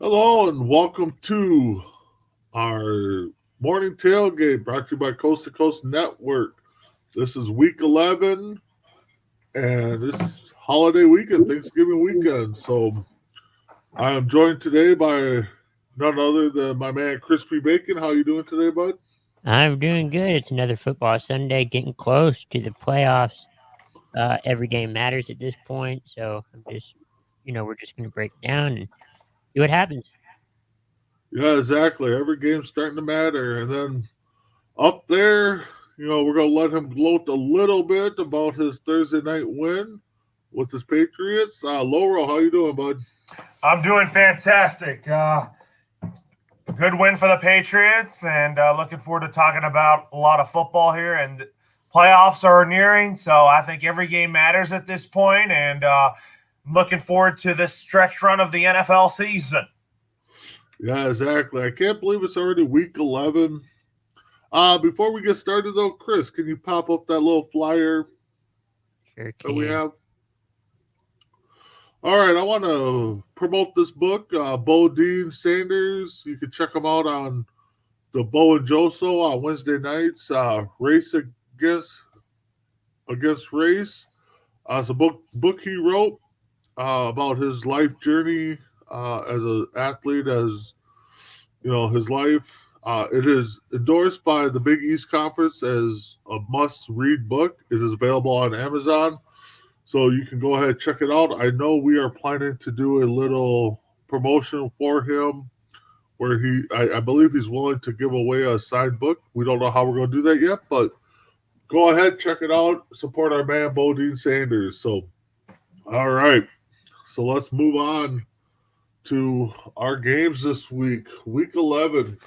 Hello and welcome to our morning tailgate brought to you by Coast to Coast Network. This is week 11 and this holiday weekend, Thanksgiving weekend. So I am joined today by none other than my man Crispy Bacon. How you doing today, bud? I'm doing good. It's another football Sunday, getting close to the playoffs. Every game matters at this point, so we're just going to break it down and see what happens. Yeah, exactly. Every game's starting to matter. And then up there, we're going to let him gloat a little bit about his Thursday night win with his Patriots. Loro, how you doing, bud? I'm doing fantastic. Good win for the Patriots, and looking forward to talking about a lot of football here. And playoffs are nearing, so I think every game matters at this point. And looking forward to this stretch run of the NFL season. Yeah, exactly. I can't believe it's already week 11. Before we get started, though, Chris, can you pop up that little flyer Sure that we can. have? All right, I want to promote this book, Bo Dean Sanders. You can check him out on the Bo and Joe Show on Wednesday nights. Race against race. It's a book he wrote about his life journey as an athlete, as his life. It is endorsed by the Big East Conference as a must-read book. It is available on Amazon, so you can go ahead and check it out. I know we are planning to do a little promotion for him where I believe he's willing to give away a signed book. We don't know how we're going to do that yet, but go ahead, check it out. Support our man, Bodine Sanders. So, all right. So let's move on to our games this week. Week 11.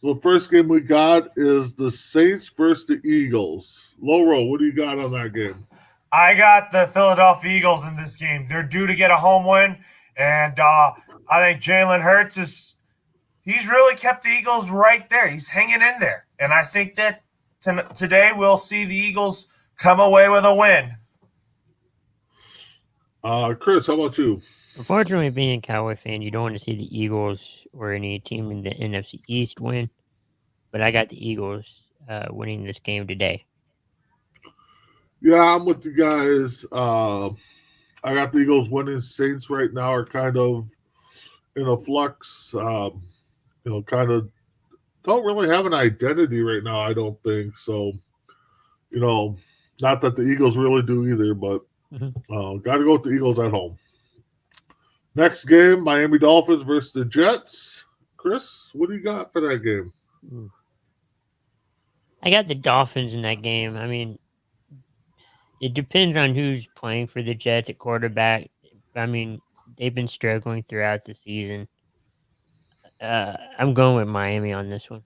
So the first game we got is the Saints versus the Eagles. Loro, what do you got on that game? I got the Philadelphia Eagles in this game. They're due to get a home win, and I think Jalen Hurts he's really kept the Eagles right there. He's hanging in there, and I think that today we'll see the Eagles come away with a win. Chris, how about you? Unfortunately, being a Cowboy fan, you don't want to see the Eagles or any team in the NFC East win, but I got the Eagles winning this game today. Yeah, I'm with you guys. I got the Eagles winning. Saints right now are kind of in a flux. Kind of don't really have an identity right now. I don't think so. You know, not that the Eagles really do either, but Mhm. got to go with the Eagles at home. Next game, Miami Dolphins versus the Jets. Chris, what do you got for that game? Ooh. I got the Dolphins in that game. I mean, it depends on who's playing for the Jets at quarterback. I mean, they've been struggling throughout the season. I'm going with Miami on this one.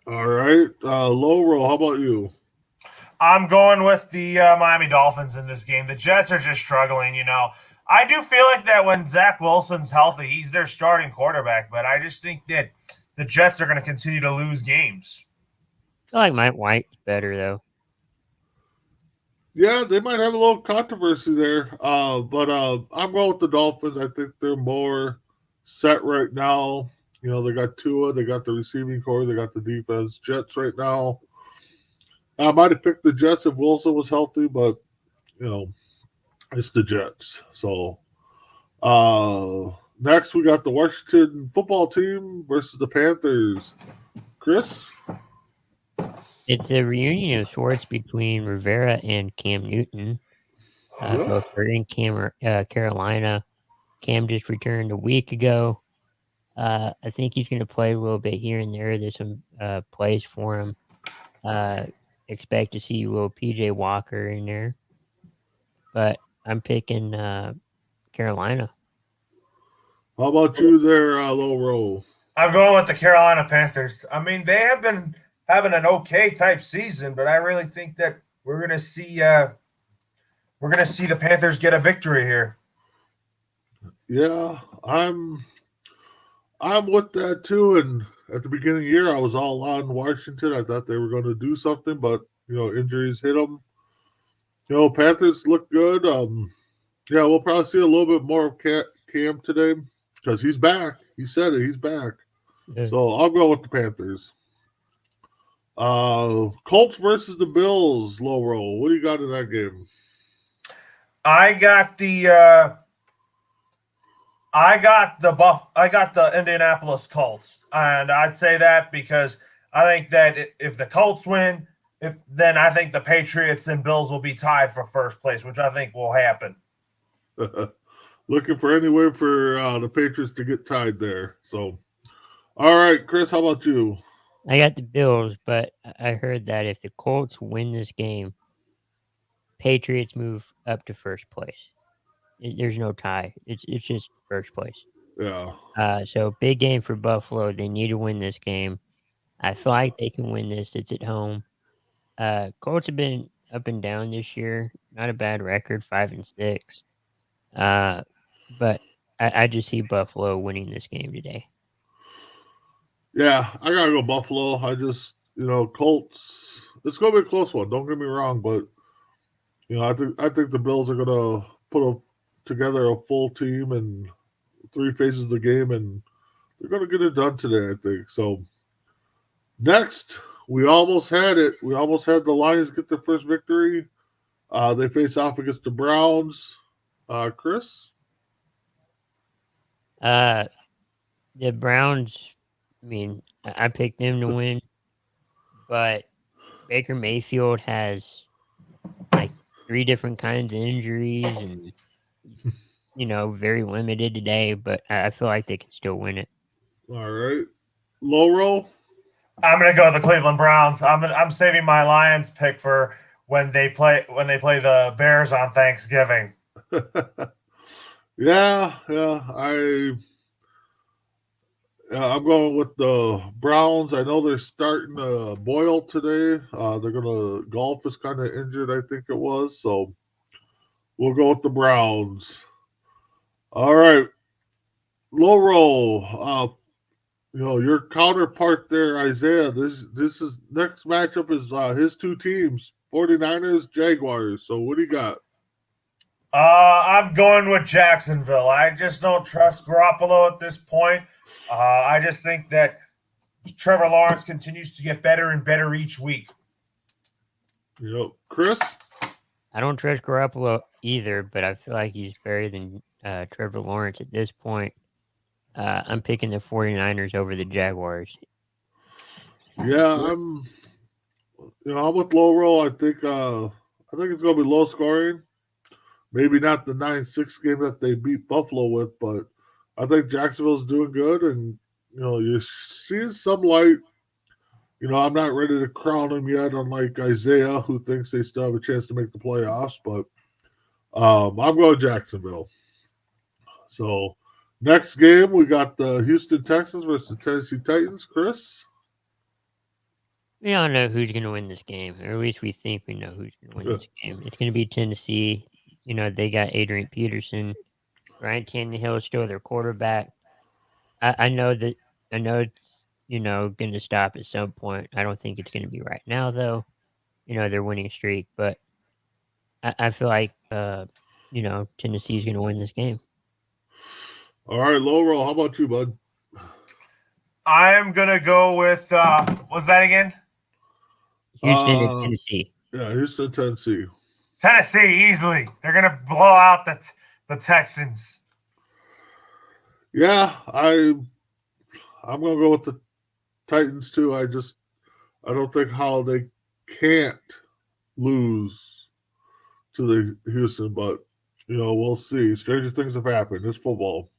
All right, low roll. How about you? I'm going with the Miami Dolphins in this game. The Jets are just struggling, you know. I do feel like that when Zach Wilson's healthy, he's their starting quarterback, but I just think that the Jets are going to continue to lose games. I like Mike White's better though. Yeah, they might have a little controversy there, but I'm going with the Dolphins. I think they're more set right now. They got Tua, they got the receiving core, they got the defense. Jets right now. I might have picked the Jets if Wilson was healthy, but you know, it's the Jets. So next we got the Washington football team versus the Panthers. Chris? It's a reunion of sorts between Rivera and Cam Newton. Yeah. Both are in Carolina. Cam just returned a week ago. I think he's going to play a little bit here and there. There's some plays for him. Uh, expect to see a little PJ Walker in there, but I'm picking Carolina. How about you there, low roll? I'm going with the Carolina Panthers. I mean, they have been having an okay type season, but I really think that we're going to see the Panthers get a victory here. Yeah, I'm with that too. And at the beginning of the year, I was all on Washington. I thought they were going to do something, but injuries hit them. Panthers look good. Yeah, we'll probably see a little bit more of Cam today. because he's back. He said it. He's back. Yeah. So I'll go with the Panthers. Colts versus the Bills. Low roll. What do you got in that game? I got the I got the Indianapolis Colts, and I'd say that because I think that if the Colts win, then I think the Patriots and Bills will be tied for first place, which I think will happen. Looking for any way for the Patriots to get tied there. So, all right, Chris, how about you? I got the Bills, but I heard that if the Colts win this game, Patriots move up to first place. There's no tie. It's just first place. Yeah. So big game for Buffalo. They need to win this game. I feel like they can win this. It's at home. Colts have been up and down this year. Not a bad record, 5-6. Uh, but I just see Buffalo winning this game today. Yeah, I gotta go Buffalo. I just Colts. It's gonna be a close one. Don't get me wrong, but I think the Bills are gonna together a full team and three phases of the game, and they're gonna get it done today. I think so. Next, we almost had it. We almost had the Lions get their first victory. They face off against the Browns. Chris. Uh, the Browns. I mean, I picked them to win, but Baker Mayfield has like 3 different kinds of injuries, and he's, very limited today. But I feel like they can still win it. All right, Loro. I'm gonna go with the Cleveland Browns. I'm saving my Lions pick for when they play the Bears on Thanksgiving. Yeah. I'm going with the Browns. I know they're starting Boyle today. They're gonna Golf is kind of injured, I think it was. So we'll go with the Browns. All right, Loro. Your counterpart there, Isaiah. This is next matchup is his two teams, 49ers, Jaguars. So what do you got? I'm going with Jacksonville. I just don't trust Garoppolo at this point. I just think that Trevor Lawrence continues to get better and better each week. Chris? I don't trust Garoppolo either, but I feel like he's better than Trevor Lawrence at this point. I'm picking the 49ers over the Jaguars. Yeah, I'm with low roll. I think it's gonna be low scoring. Maybe not the 9-6 game that they beat Buffalo with, but I think Jacksonville's doing good, and you're seeing some light. I'm not ready to crown him yet, unlike Isaiah, who thinks they still have a chance to make the playoffs. But I'm going Jacksonville. So next game we got the Houston Texans versus the Tennessee Titans. Chris. We all know who's going to win this game, or at least we think we know who's going to win this game. It's going to be Tennessee. They got Adrian Peterson. Ryan Tannehill is still their quarterback. I know that. I know it's going to stop at some point. I don't think it's going to be right now, though. They're winning a streak, but I feel like Tennessee's going to win this game. All right, low roll. How about you, bud? I am gonna go with what's that again? Houston and Tennessee. Yeah, Houston, Tennessee. Tennessee easily. They're gonna blow out the Texans. Yeah, I'm gonna go with the Titans too. I don't think how they can't lose to the Houston, but we'll see. Stranger things have happened. It's football.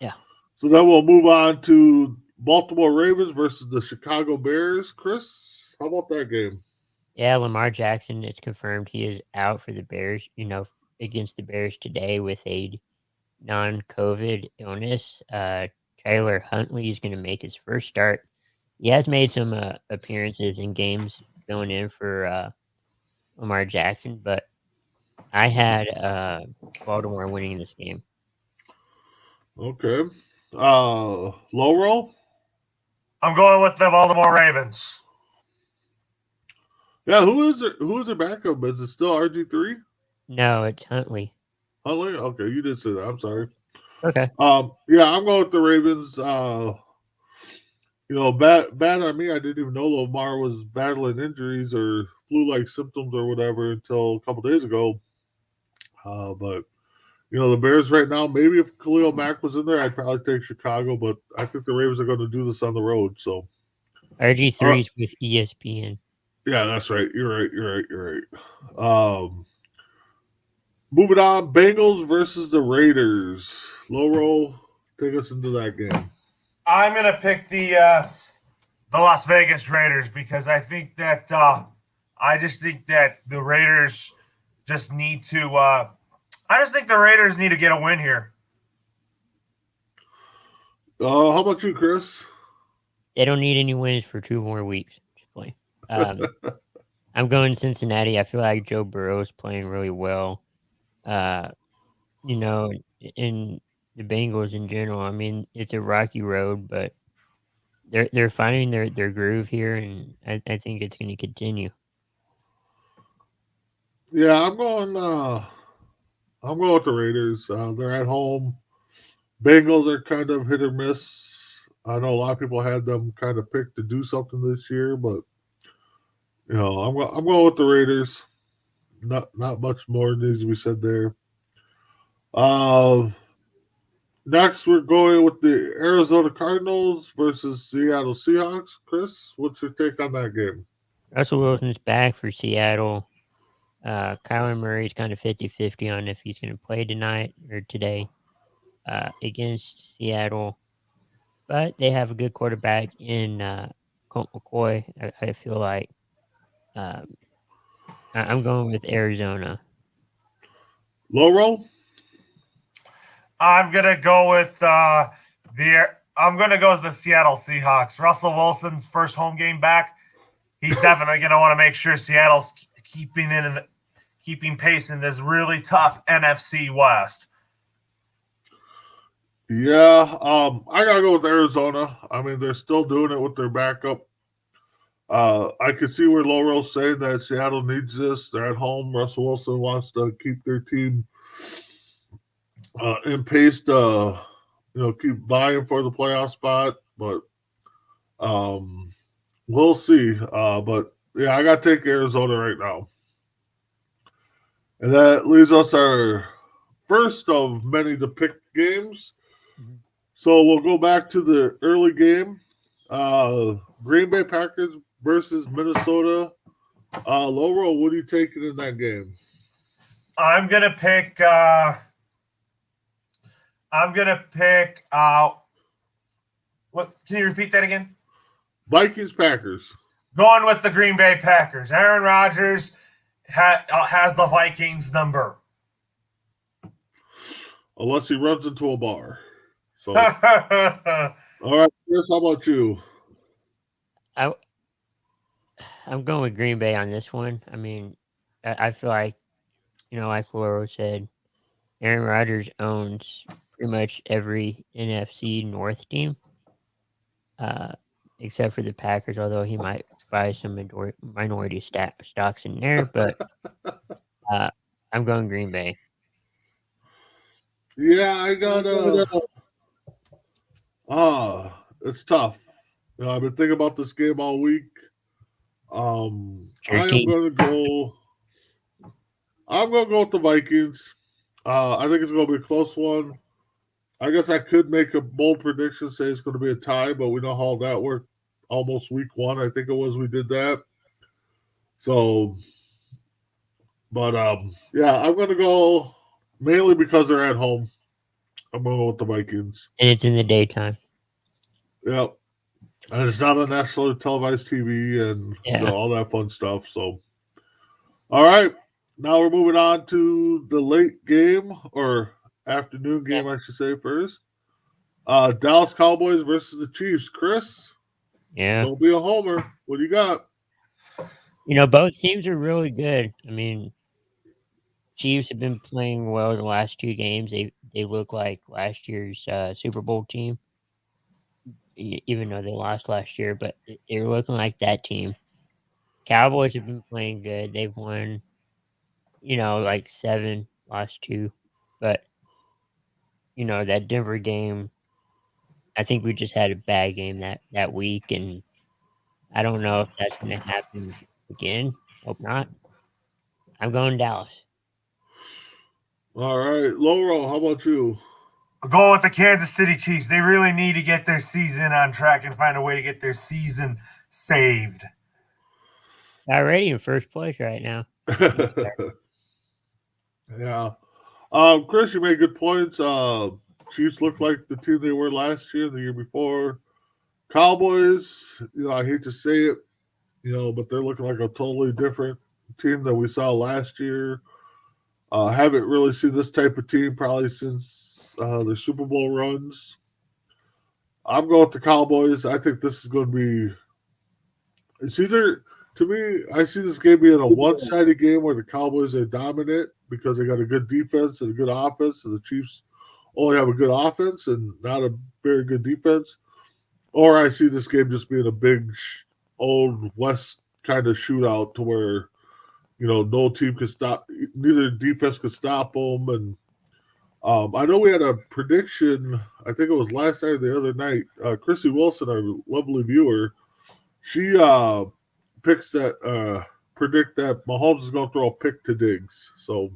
Yeah. So then we'll move on to Baltimore Ravens versus the Chicago Bears. Chris, how about that game? Yeah, Lamar Jackson, it's confirmed he is out for the Bears, against the Bears today with a non-COVID illness. Tyler Huntley is going to make his first start. He has made some appearances in games filling in for Lamar Jackson, but I had Baltimore winning this game. Okay. Low roll? I'm going with the Baltimore Ravens. Yeah, who is their backup? Is it still RG3? No, it's Huntley. Huntley? Okay, you did say that. I'm sorry. Okay. Yeah, I'm going with the Ravens. Bad on me. I didn't even know Lamar was battling injuries or flu-like symptoms or whatever until a couple days ago. But the Bears right now. Maybe if Khalil Mack was in there, I'd probably take Chicago. But I think the Ravens are going to do this on the road. So, all right. RG3 is with ESPN. Yeah, that's right. You're right. You're right. You're right. Moving on, Bengals versus the Raiders. Loro, take us into that game. I'm gonna pick the Las Vegas Raiders because I think that I just think that the Raiders just need to. I just think the Raiders need to get a win here. How about you, Chris? They don't need any wins for 2 more weeks. Just play. I'm going Cincinnati. I feel like Joe Burrow's playing really well. Uh, you know, in the Bengals in general. I mean, it's a rocky road, but they're finding their groove here, and I think it's going to continue. Yeah, I'm going. I'm going with the Raiders. They're at home. Bengals are kind of hit or miss. I know a lot of people had them kind of picked to do something this year, but I'm going with the Raiders. Not much more needs to be said there. Uh, Next, we're going with the Arizona Cardinals versus Seattle Seahawks. Chris, what's your take on that game? Russell Wilson's back for Seattle. Kyler Murray's kind of 50-50 on if he's going to play tonight or today against Seattle. But they have a good quarterback in Colt McCoy. I feel like um, I'm going with Arizona. Loro? I'm gonna go with the. I'm gonna go with the Seattle Seahawks. Russell Wilson's first home game back. He's definitely gonna want to make sure Seattle's keeping pace in this really tough NFC West. Yeah, I gotta go with Arizona. I mean, they're still doing it with their backup. I could see where Loro's saying that Seattle needs this. They're at home. Russell Wilson wants to keep their team in pace to, keep vying for the playoff spot. But we'll see. But yeah, I gotta take Arizona right now. And that leaves us our first of many to pick games. Mhm. So we'll go back to the early game. Green Bay Packers versus Minnesota. Lowell, what are you taking in that game? I'm gonna pick. I'm gonna pick. What? Can you repeat that again? Vikings Packers. Going with the Green Bay Packers. Aaron Rodgers has the Vikings number. Unless he runs into a bar. So, I'm all right, Chris, how about you? I I'm going with Green Bay on this one. I mean, I feel like like Laura said, Aaron Rodgers owns pretty much every NFC North team, uh, except for the Packers. Although he might buy some minority stocks in there, but uh, I'm going Green Bay. Yeah, I gotta. It's tough. I've been thinking about this game all week. It's your I am team. gonna go. I'm gonna go with the Vikings. I think it's gonna be a close one. I guess I could make a bold prediction, say it's going to be a tie, but we know how that worked almost week one. I think it was we did that. So, but yeah, I'm going to go mainly because they're at home. I'm going to go with the Vikings. And it's in the daytime. Yep, and it's not on nationally televised TV and Yeah. all that fun stuff. So, all right, now we're moving on to the late game or afternoon Yeah. game, I should say first. Dallas Cowboys versus the Chiefs. Chris, Yeah. don't be a homer. What do you got? Both teams are really good. I mean, Chiefs have been playing well the last 2 games. They look like last year's Super Bowl team, even though they lost last year. But they're looking like that team. Cowboys have been playing good. They've won, like 7, lost 2. But that Denver game, I think we just had a bad game that week, and I don't know if that's going to happen again. Hope not. I'm going Dallas. All right, Loro, how about you? Going with the Kansas City Chiefs. They really need to get their season on track and find a way to get their season saved. Already in first place right now. Yeah. Chris, you made good points. Chiefs look like the team they were last year, the year before. Cowboys, I hate to say it, but they're looking like a totally different team than we saw last year. Haven't really seen this type of team probably since the Super Bowl runs. I'm going with the Cowboys. I think this is going to be. It's either, to me, I see this game being a one sided game where the Cowboys are dominant because they got a good defense and a good offense, and the Chiefs only have a good offense and not a very good defense. Or I see this game just being a big old West kind of shootout to where, no team can stop, neither defense could stop them. And I know we had a prediction, I think it was last night or the other night. Chrissy Wilson, our lovely viewer, she predict that Mahomes is going to throw a pick to Diggs. So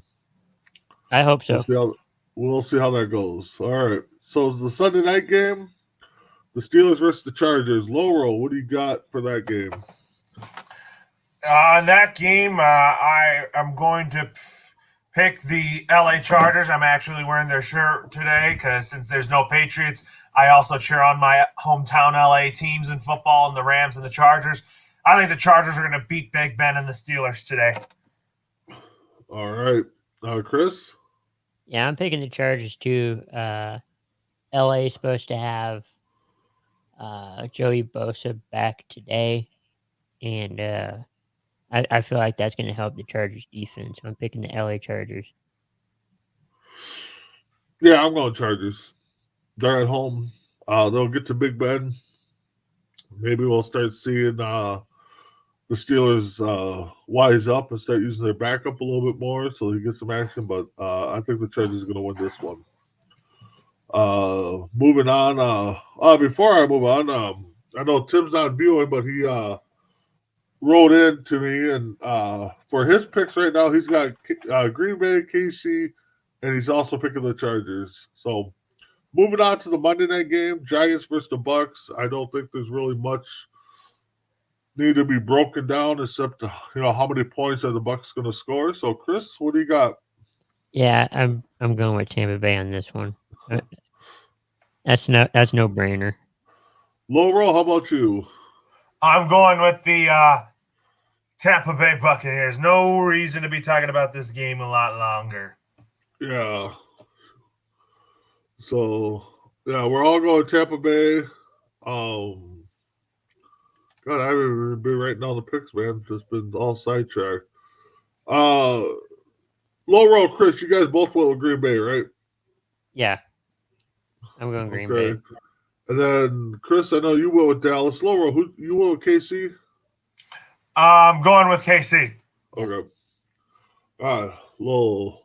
I hope so. We'll see how that goes. All right. So the Sunday night game, the Steelers versus the Chargers. Loro, what do you got for that game? In that game, I am going to pick the LA Chargers. I'm actually wearing their shirt today because since there's no Patriots, I also cheer on my hometown LA teams in football and the Rams and the Chargers. I think the Chargers are going to beat Big Ben and the Steelers today. All right. Chris? Yeah, I'm picking the Chargers too. LA is supposed to have Joey Bosa back today, and I feel like that's going to help the Chargers defense. So I'm picking the LA Chargers. Yeah, I'm going Chargers. They're at home. They'll get to Big Ben. Maybe we'll start seeing the Steelers wise up and start using their backup a little bit more so he gets some action. But I think the Chargers are going to win this one. Moving on. Before I move on, I know Tim's not viewing, but he wrote in to me, and for his picks right now, he's got Green Bay, KC, and he's also picking the Chargers. So moving on to the Monday night game, Giants versus the Bucks. I don't think there's really much need to be broken down except how many points are the Bucks going to score. So Chris, what do you got? Yeah, I'm going with Tampa Bay on this one. That's no brainer. Lowro, how about you? I'm going with the Tampa Bay Buccaneers. No reason to be talking about this game a lot longer. Yeah. So we're all going Tampa Bay. God, I haven't even been writing down the picks, man. Just been all sidetracked. Lowro, Chris, you guys both went with Green Bay, right? Yeah. I'm going Green Bay. And then, Chris, I know you went with Dallas. Lowro, who you went with KC? I'm going with KC. Okay. A little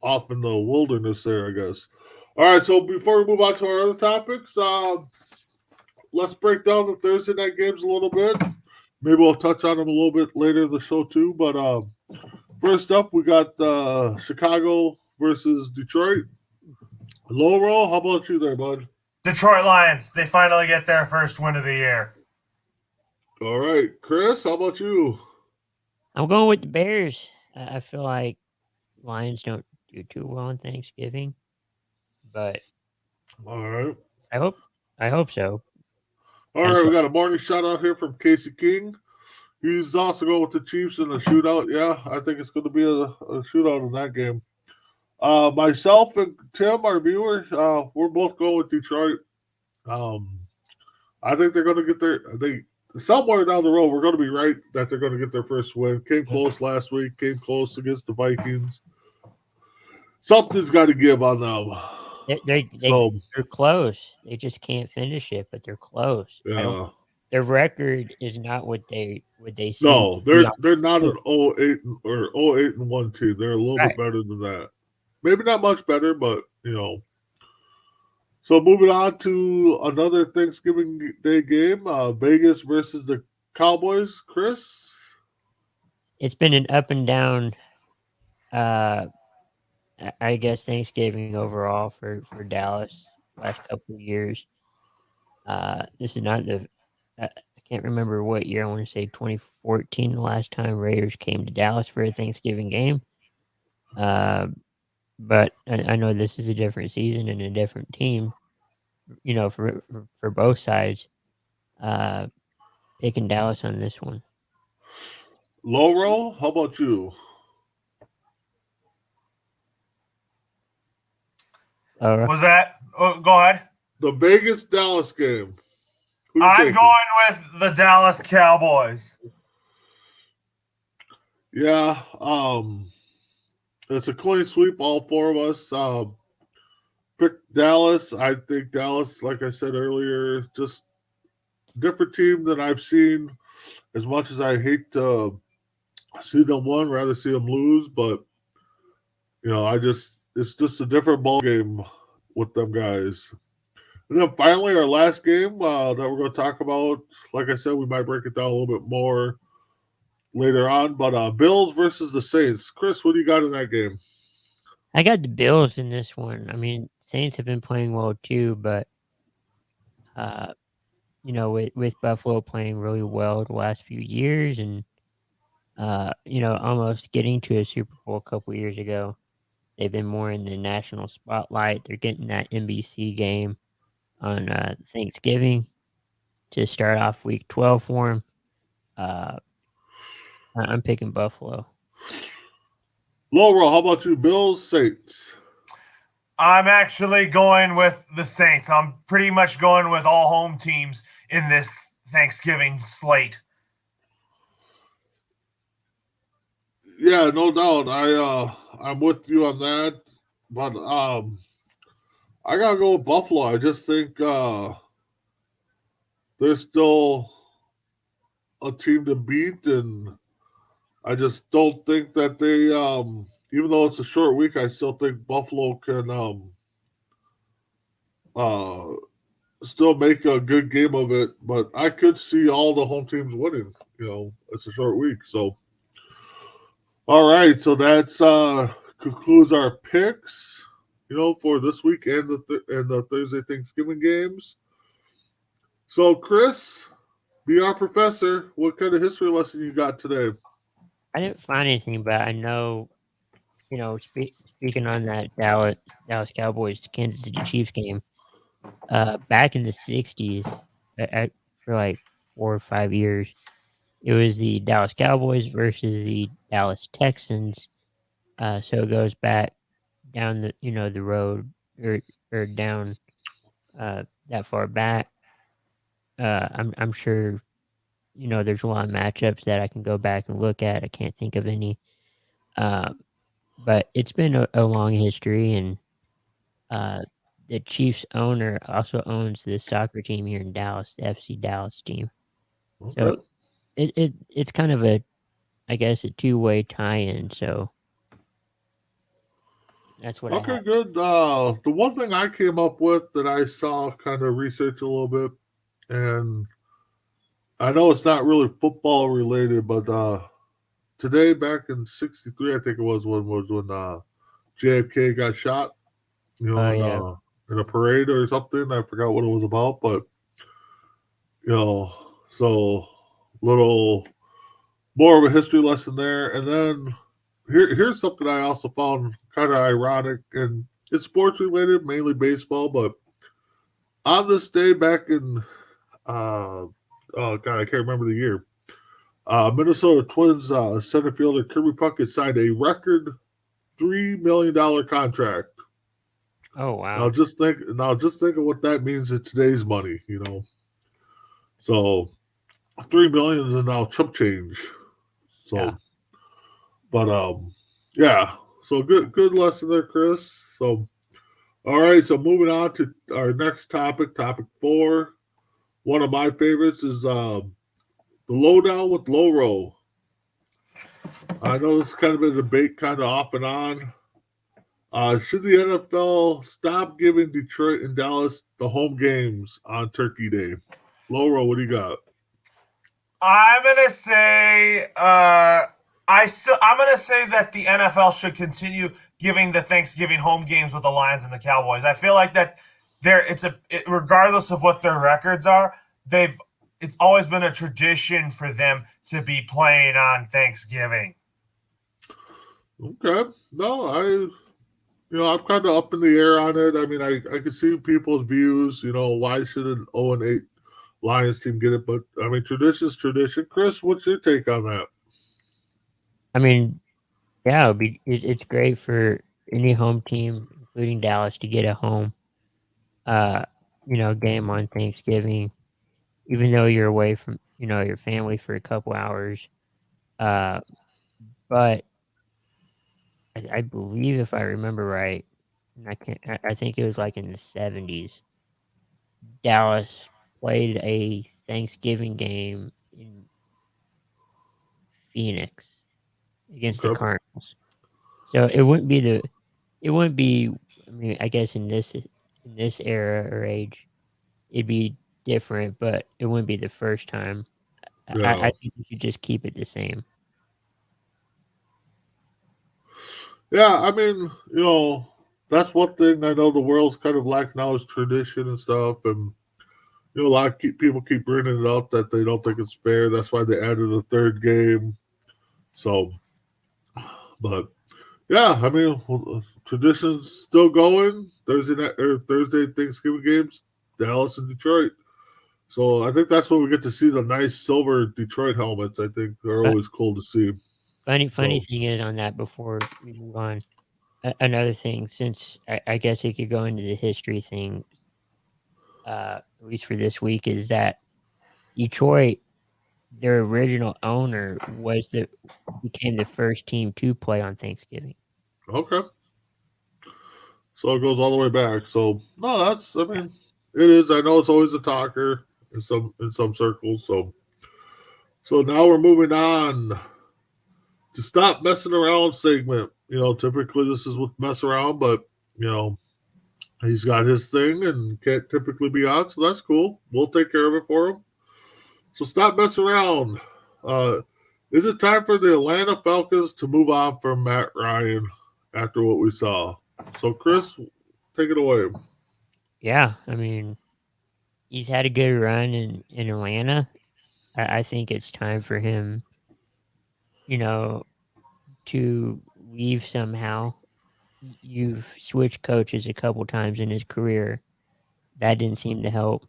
off in the wilderness there, I guess. All right, so before we move on to our other topics, let's break down the Thursday night games a little bit. Maybe we'll touch on them a little bit later in the show too. But first up, we got Chicago versus Detroit. Lowro, how about you there, bud? Detroit Lions. They finally get their first win of the year. All right, Chris, how about you? I'm going with the Bears. I feel like Lions don't do too well on Thanksgiving, but all right, I hope so. All right, we got a morning shout out here from Casey King. He's also going with the Chiefs in a shootout. Yeah, I think it's going to be a shootout in that game. Myself and Tim, our viewer, we're both going with Detroit. I think they're going to get somewhere down the road, we're going to be right that they're going to get their first win. Came close last week, came close against the Vikings. Something's got to give on them. They're close. They just can't finish it, but they're close. Yeah. Their record is not what they say. No, they're not an 0-8 or 0-8-1 team. They're a little bit better than that. Maybe not much better, but So moving on to another Thanksgiving Day game, Vegas versus the Cowboys. Chris, It's been an up and down. Uh, I guess Thanksgiving overall for Dallas last couple of years. This is not the. I can't remember what year. I want to say 2014, the last time Raiders came to Dallas for a Thanksgiving game. Uh, but I know this is a different season and a different team. You know, for both sides. Uh, Picking Dallas on this one. Loro, how about you? Laura? Was that? Oh, go ahead. The Vegas Dallas game. Who you I'm taking? going with the Dallas Cowboys. Yeah, it's a clean sweep. All four of us picked Dallas. I think Dallas, like I said earlier, just different team than I've seen. As much as I hate to see them win, rather see them lose, but it's just a different ball game with them guys. And then finally, our last game that we're going to talk about. Like I said, we might break it down a little bit more later on. But Bills versus the Saints. Chris, what do you got in that game? I got the Bills in this one. I mean, Saints have been playing well too, but uh, with Buffalo playing really well the last few years, and almost getting to a Super Bowl a couple years ago, they've been more in the national spotlight. They're getting that NBC game on Thanksgiving to start off Week 12 for them. Uh, I'm picking Buffalo. Laurel, how about you? Bills, Saints. I'm actually going with the Saints. I'm pretty much going with all home teams in this Thanksgiving slate. Yeah, no doubt. I'm with you on that. But I gotta go with Buffalo. I just think they're still a team to beat, and I just don't think that they even though it's a short week, I still think Buffalo can uh still make a good game of it. But I could see all the home teams winning. It's a short week. So all right, so that's concludes our picks, for this week and the Thursday Thanksgiving games. So Chris, be our professor. What kind of history lesson you got today? I didn't find anything, but I know, speaking on that Dallas Cowboys Kansas City Chiefs game, back in the '60s, for like 4 or 5 years, it was the Dallas Cowboys versus the Dallas Texans. So it goes back down the road or down that far back. I'm sure there's a lot of matchups that I can go back and look at. I can't think of any. Uh, but it's been a long history, and uh, the Chiefs owner also owns the soccer team here in Dallas, the FC Dallas team. So Okay. it's kind of I guess, a two-way tie-in. So that's what I Okay, have. good. The one thing I came up with that I saw, kind of research a little bit, and I know it's not really football related, but today back in '63, I think it was when JFK got shot, Oh yeah, in a parade or something. I forgot what it was about, but you know, so little more of a history lesson there. And then here's something I also found kind of ironic, and it's sports related, mainly baseball. But on this day back in oh god, I can't remember the year. Minnesota Twins center fielder Kirby Puckett signed a record $3 million contract. oh Now wow, just think of what that means in today's money. So 3 million is now chump change. yeah. So, but yeah. So good lesson there, Chris. So all right. So moving on to our next topic 4. One of my favorites is the Lowdown with Loro. I know this is kind of a debate, kind of off and on. Should the NFL stop giving Detroit and Dallas the home games on Turkey Day? Loro, what do you got? I'm gonna say I'm gonna say that the NFL should continue giving the Thanksgiving home games with the Lions and the Cowboys. I feel like that regardless of what their records are, they've it's always been a tradition for them to be playing on Thanksgiving. Okay. No, I'm kind of up in the air on it. I mean, I can see people's views. Why should an 0-8 Lions team get it? But I mean, tradition's tradition. Chris, what's your take on that? I mean, yeah, it's great for any home team, including Dallas, to get a home, uh, game on Thanksgiving, even though you're away from, your family for a couple hours. Uh, but I believe, if I remember right, and I think it was like in the 70s, Dallas played a Thanksgiving game in Phoenix against the Okay. Cardinals. So it wouldn't be. I mean, I guess in this era or age, it'd be different, but it wouldn't be the first time. I Yeah. think you should just keep it the same. Yeah. I mean, that's one thing I know the world's kind of like now is tradition and stuff. And, a lot of people keep bringing it up that they don't think it's fair. That's why they added a third game. So, but yeah, I mean, tradition's still going. Thursday night or Thursday Thanksgiving games, Dallas and Detroit. So I think that's when we get to see the nice silver Detroit helmets. I think they're But always cool to see. funny So thing is on that before we move on. Another thing, since I guess it could go into the history thing, at least for this week, is that Detroit, their original owner, became the first team to play on Thanksgiving. okay, so it goes all the way back. So no, that's I Yeah. mean, it is. I know it's always a talker in some circles. So now we're moving on to stop messing around segment. Typically this is with mess around, but you know he's got his thing and can't typically be on, so that's cool. We'll take care of it for him. So stop messing around. Uh, is it time for the Atlanta Falcons to move on from Matt Ryan after what we saw? So Chris, take it away. Yeah, I mean, he's had a good run in Atlanta. I think it's time for him, you know, to leave somehow. You've switched coaches a couple times in his career. That didn't seem to help.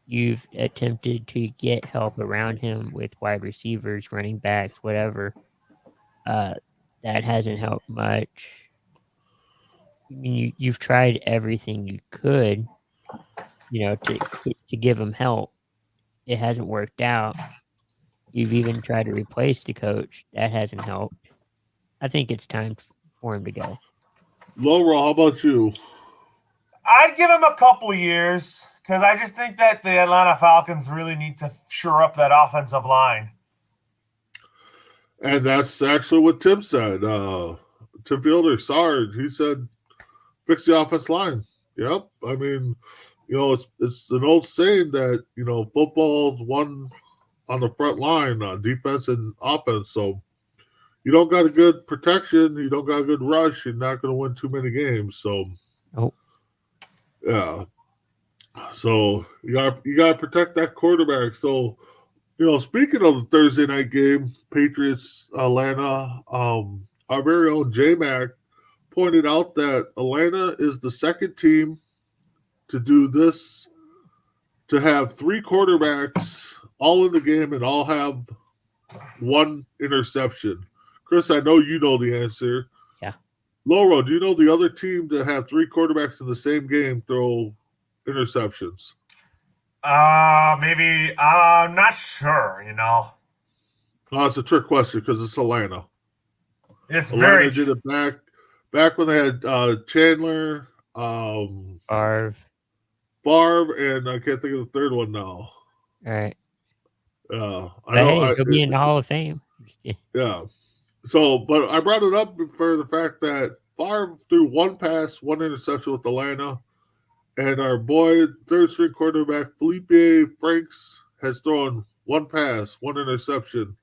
You've attempted to get help around him with wide receivers, running backs, whatever. Uh, that hasn't helped much. I mean, you've tried everything you could, to give him help. It hasn't worked out. You've even tried to replace the coach. That hasn't helped. I think it's time for him to go. Laura, how about you? I'd give him a couple years because I just think that the Atlanta Falcons really need to shore up that offensive line. And that's actually what Tim said. Tim Fielder, Sarge, he said, fix the offense line. Yep. I mean, it's an old saying that football's won on the front line, defense and offense. So you don't got a good protection, you don't got a good rush, you're not going to win too many games. So Oh, yeah, so you got to protect that quarterback. So speaking of the Thursday night game, Patriots Atlanta, our very own J Mac pointed out that Atlanta is the second team to do this, to have three quarterbacks all in the game and all have one interception. Chris, I know you know the answer. yeah. Loro, do you know the other team that have three quarterbacks in the same game throw interceptions? Maybe I'm not sure. Oh, it's a trick question because it's Atlanta. It's very. Atlanta did it back when they had Chandler, um, Favre. Favre, and I can't think of the third one now. All right. I But know. hey, he'll be in the Hall of Fame. Yeah. Yeah. So, but I brought it up for the fact that Favre threw one pass, one interception with Atlanta, and our boy third string quarterback Felipe Franks has thrown one pass, one interception.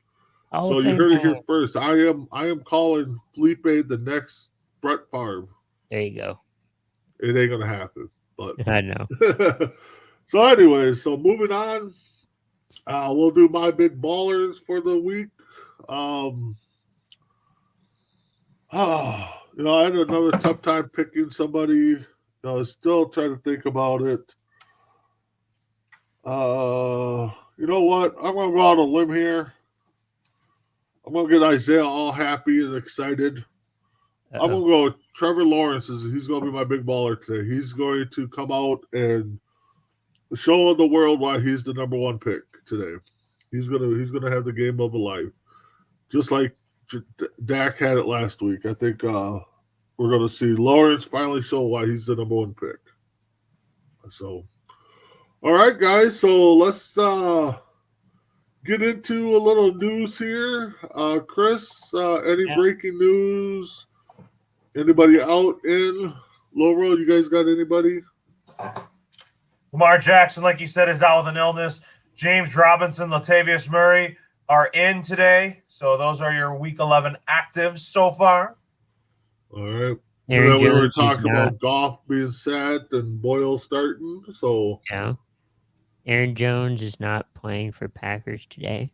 Hall So of you Fame heard it here man. first. I am calling Felipe the next Brett Favre. There you go. It ain't gonna happen. But I know. so anyway, so moving on, we'll do my big ballers for the week. Um, I had another tough time picking somebody. I was still trying to think about it. You know what? I'm gonna go out on a limb here. I'm gonna get Isaiah all happy and excited. I'm Uh-oh. gonna go with Trevor Lawrence. He's gonna be my big baller today. He's going to come out and show the world why he's the number one pick today. He's gonna have the game of a life, just like Dak had it last week. I think we're gonna see Lawrence finally show why he's the number one pick. So, all right, guys. So let's get into a little news here. Chris, any Yeah. breaking news? Anybody out in Loro? You guys got anybody? Lamar Jackson, like you said, is out with an illness. James Robinson, Latavius Murray are in today. So those are your Week 11 actives so far. All right. And Aaron then we were Jones is talking not. about Goff being sad and Boyle starting. So, Yeah. Aaron Jones is not playing for Packers today.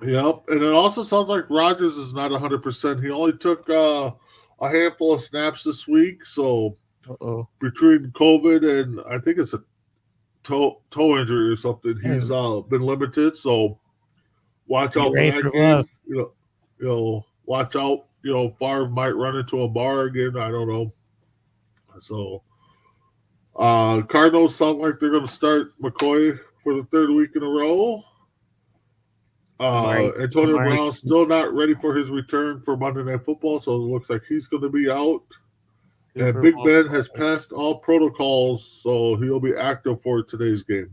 yep. And it also sounds like Rodgers is not 100%. He only took a handful of snaps this week. So, Uh-oh. between COVID and I think it's a toe injury or something, he's Oh, been limited. So, watch get out for ready that for game. love. Watch out. Favre might run into a bar again. I don't know. So, Cardinals sound like they're going to start McCoy for the third week in a row. Amari, Antonio Amari, Brown still not ready for his return for Monday Night Football, so it looks like he's going to be out. And Cooper Big won't Ben has play. passed all protocols, so he'll be active for today's game.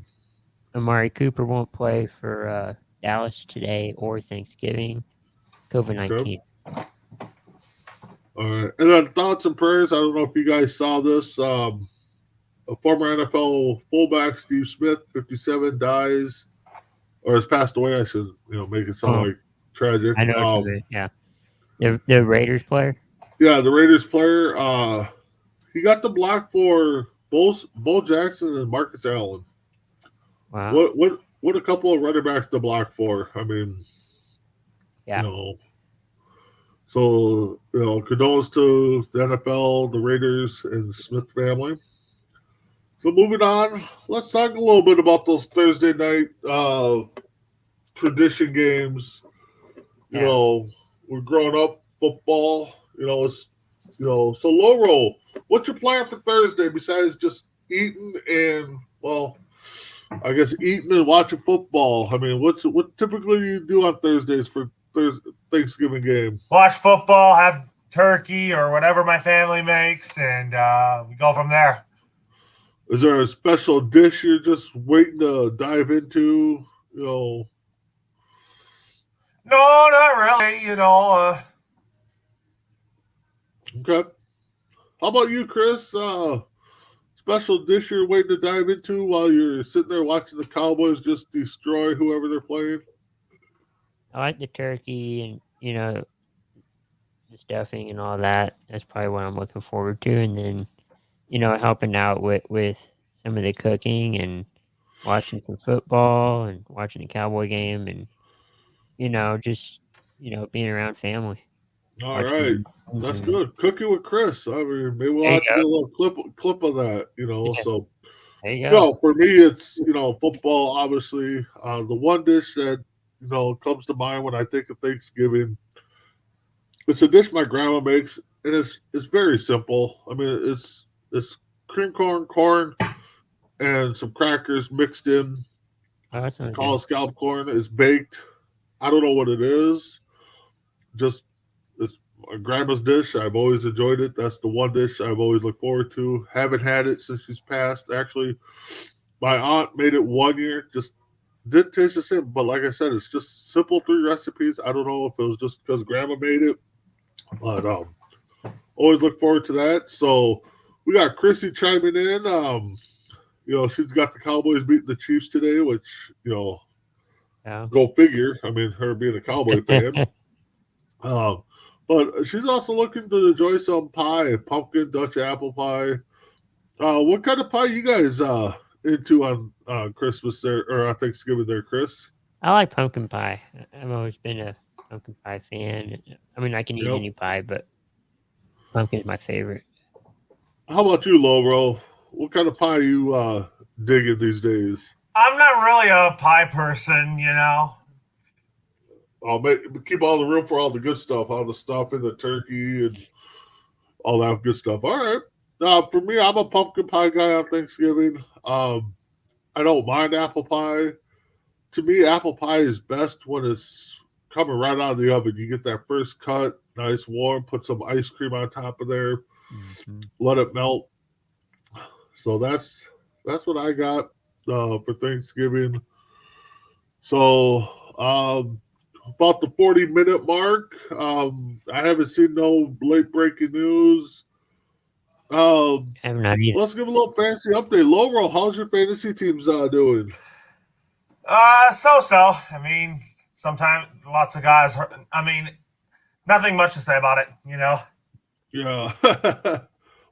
Amari Cooper won't play for Dallas today or Thanksgiving. Okay. COVID-19. All right. And then thoughts and prayers. I don't know if you guys saw this. A former NFL fullback, Steve Smith, 57, dies or has passed away. I should, make it sound Oh, like tragic. I know what you mean. Yeah. The Raiders player? Yeah, the Raiders player. He got the block for Bo Jackson and Marcus Allen. Wow. What a couple of running backs to block for. I mean, Yeah. you know. So condolences to the NFL, the Raiders, and the Smith family. So moving on, let's talk a little bit about those Thursday night tradition games. Yeah. We're growing up football. It's so Loro, what's your plan for Thursday besides just eating and I guess eating and watching football? I mean, what typically you do on Thursdays for Thanksgiving game? Watch football, have turkey or whatever my family makes, and we go from there. Is there a special dish you're just waiting to dive into? No, not really. Okay. How about you, Chris? Special dish you're waiting to dive into while you're sitting there watching the Cowboys just destroy whoever they're playing? I like the turkey and, the stuffing and all that. That's probably what I'm looking forward to. And then, helping out with some of the cooking and watching some football and watching the Cowboy game and, just, being around family. All right, Watching games that's and good. Cooking with Chris. I mean, maybe we'll there you have to go. get a little clip of that. Yeah, So there you go. for me, it's football. Obviously, the one dish that comes to mind when I think of Thanksgiving. It's a dish my grandma makes, and it's very simple. I mean, it's cream corn, and some crackers mixed in. Oh, that We sounds call good. it scallop corn. It's baked. I don't know what it is. Just it's my grandma's dish. I've always enjoyed it. That's the one dish I've always looked forward to. Haven't had it since she's passed. Actually, my aunt made it one year. Just didn't taste the same. But like I said, it's just simple three recipes. I don't know if it was just because grandma made it, but always look forward to that. So we got Chrissy chiming in. She's got the Cowboys beating the Chiefs today, which Yeah. go figure. I mean, her being a Cowboy fan. Um, but she's also looking to enjoy some pie, pumpkin, Dutch apple pie. What kind of pie you guys into on Christmas there or on Thanksgiving there, Chris? I like pumpkin pie. I've always been a pumpkin pie fan. I mean, I can eat Yep. any pie, but pumpkin is my favorite. How about you, Loro? What kind of pie you digging these days? I'm not really a pie person, you know. I'll keep all the room for all the good stuff, all the stuffing, the turkey, and all that good stuff. All right. For me, I'm a pumpkin pie guy on Thanksgiving. I don't mind apple pie. To me, apple pie is best when it's coming right out of the oven. You get that first cut, nice warm, put some ice cream on top of there, Mm-hmm. let it melt. So that's what I got for Thanksgiving. So about the 40-minute mark, I haven't seen no late breaking news. Um, I'm not either. let's give a little fantasy update. Lowro, how's your fantasy teams doing? So. I mean, sometimes lots of guys. I mean, nothing much to say about it, you know. Yeah,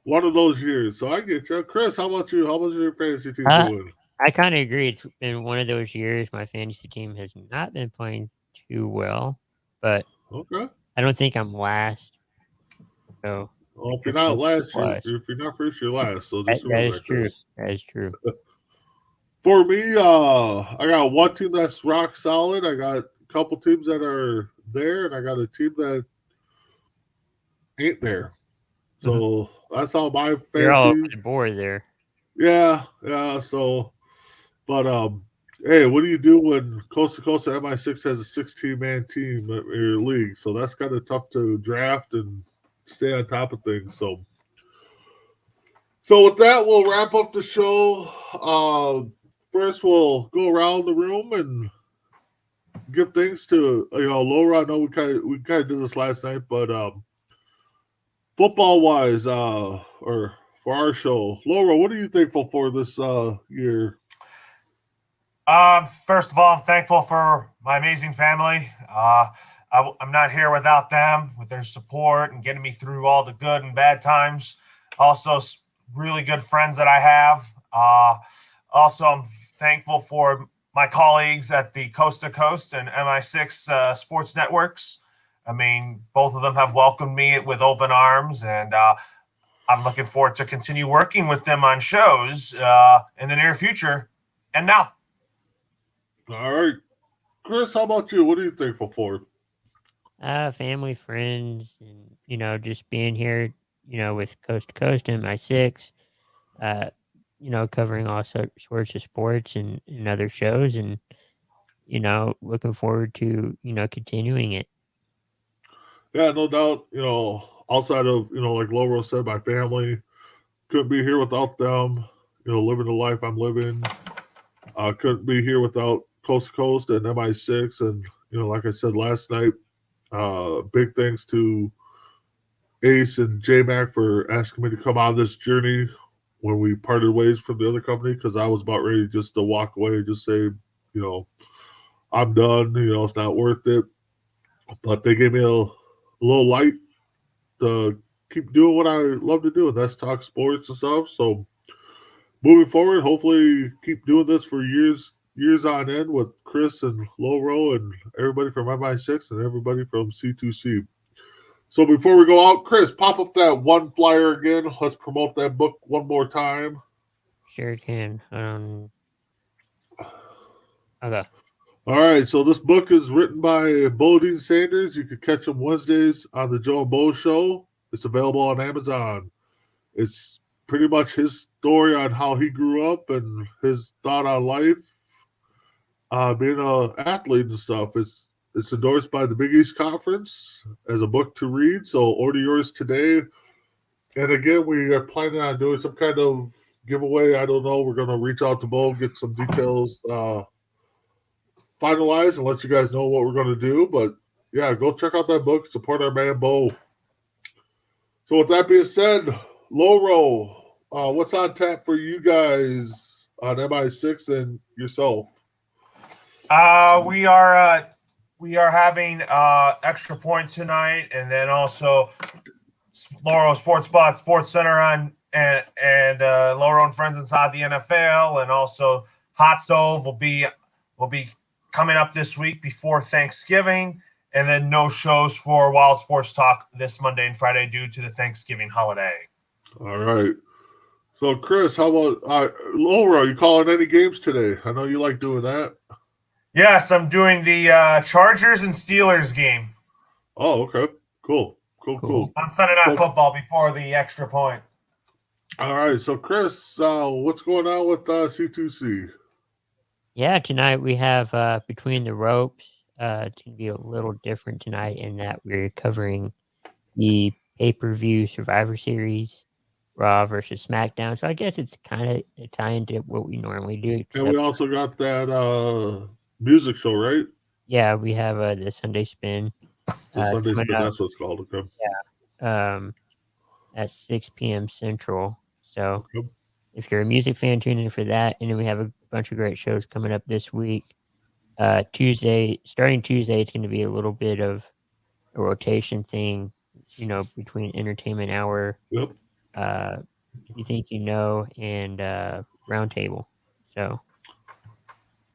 one of those years. So I get you, Chris. How about you? How about your fantasy team Uh, doing? I kind of agree. It's been one of those years my fantasy team has not been playing too well, but Okay. I don't think I'm last. So Well, if you're that's not a last, plus. if you're not first, you're last. So That, just that remember is that, true. Chris. That is true. For me, I got one team that's rock solid. I got a couple teams that are there, and I got a team that ain't there. Mhm. So that's all my You're all over fantasy. the board there. Yeah, yeah. So, but hey, what do you do when Coast to Coast MI6 has a 16-man team in your league? So that's kind of tough to draft and stay on top of things. So with that, we'll wrap up the show. First, we'll go around the room and give thanks to Laura. I know we kind of did this last night, but football wise, or for our show, Laura, what are you thankful for this year? First of all, I'm thankful for my amazing family. I'm not here without them, with their support and getting me through all the good and bad times. Also, really good friends that I have. Also, I'm thankful for my colleagues at the Coast to Coast and MI6 sports networks. I mean, both of them have welcomed me with open arms, and I'm looking forward to continue working with them on shows in the near future. And now. All right, Chris, how about you? What are you thankful for? Family, friends, and just being here, with Coast to Coast and my six, uh, covering all sorts of sports and other shows, and looking forward to continuing it. Yeah, no doubt. Outside of like Laura said, my family couldn't be here without them. Living the life I'm living. Couldn't be here without Coast to Coast and MI6. And, like I said last night, big thanks to Ace and J Mac for asking me to come on this journey when we parted ways from the other company because I was about ready just to walk away and just say, I'm done. It's not worth it. But they gave me a little light to keep doing what I love to do, and that's talk sports and stuff. So moving forward, hopefully keep doing this for years on end with Chris and Loro and everybody from MI6 and everybody from C2C. So before we go out, Chris, pop up that one flyer again. Let's promote that book one more time. Sure can. Okay. All right, so this book is written by Bodine Sanders. You can catch him Wednesdays on the Joe and Bo Show. It's available on Amazon. It's pretty much his story on how he grew up and his thought on life, being an athlete and stuff. It's endorsed by the Big East Conference as a book to read. So order yours today. And again, we are planning on doing some kind of giveaway. I don't know. We're going to reach out to Bo, get some details finalized, and let you guys know what we're going to do. But yeah, go check out that book. Support our man Bo. So with that being said, Loro, what's on tap for you guys on MI6 and yourself? We are having extra point tonight, and then also Loro Sports Spot Sports Center on and Loro and Friends Inside the NFL, and also Hot Stove will be coming up this week before Thanksgiving, and then no shows for Wild Sports Talk this Monday and Friday due to the Thanksgiving holiday. All right. So Chris, how about Loro? You calling any games today? I know you like doing that. Yes, I'm doing the Chargers and Steelers game. Oh, okay. Cool. On Sunday Night Football before the extra point. All right. So Chris, what's going on with C2C? Yeah, tonight we have Between the Ropes. It's going to be a little different tonight in that we're covering the pay-per-view Survivor Series, Raw versus SmackDown. So I guess it's kind of tying to what we normally do. And we also got that music show, right? Yeah, we have the Sunday Spin. The Sunday Spin, that's what it's called. Okay. Yeah. At 6 p.m. Central. So Okay. if you're a music fan, tune in for that. And then we have a bunch of great shows coming up this week. Starting Tuesday, it's going to be a little bit of a rotation thing, between Entertainment Hour, Yep. You Think You Know, and Roundtable. So,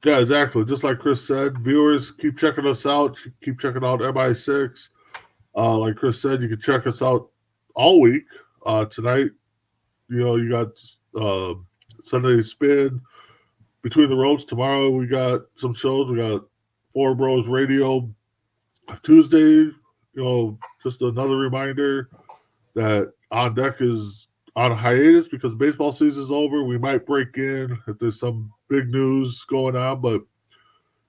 yeah, exactly. Just like Chris said, viewers, keep checking us out. Keep checking out MI6. Like Chris said, you can check us out all week. Tonight, you got Sunday Spin, Between the Ropes. Tomorrow, we got some shows. We got Four Bros Radio. Tuesday, just another reminder that On Deck is on hiatus because baseball season's over. We might break in if there's some big news going on, but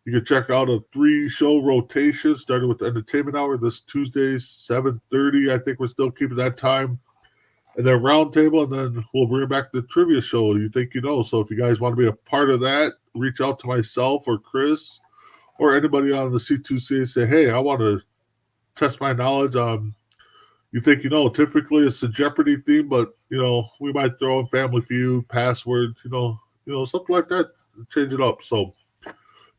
you can check out a 3-show rotation starting with the Entertainment Hour this Tuesday, 7:30. I think we're still keeping that time. And then Roundtable, and then we'll bring back the trivia show, You Think You Know. So if you guys want to be a part of that, reach out to myself or Chris or anybody on the C2C and say, hey, I want to test my knowledge on You Think You Know. Typically it's a Jeopardy theme, but, we might throw in Family Feud, Password, something like that, change it up. So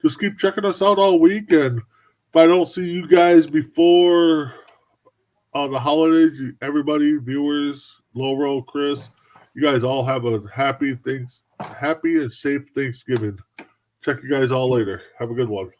just keep checking us out all week. And if I don't see you guys before the holidays, everybody, viewers, Loro, Chris, you guys all have a happy and safe Thanksgiving. Check you guys all later. Have a good one.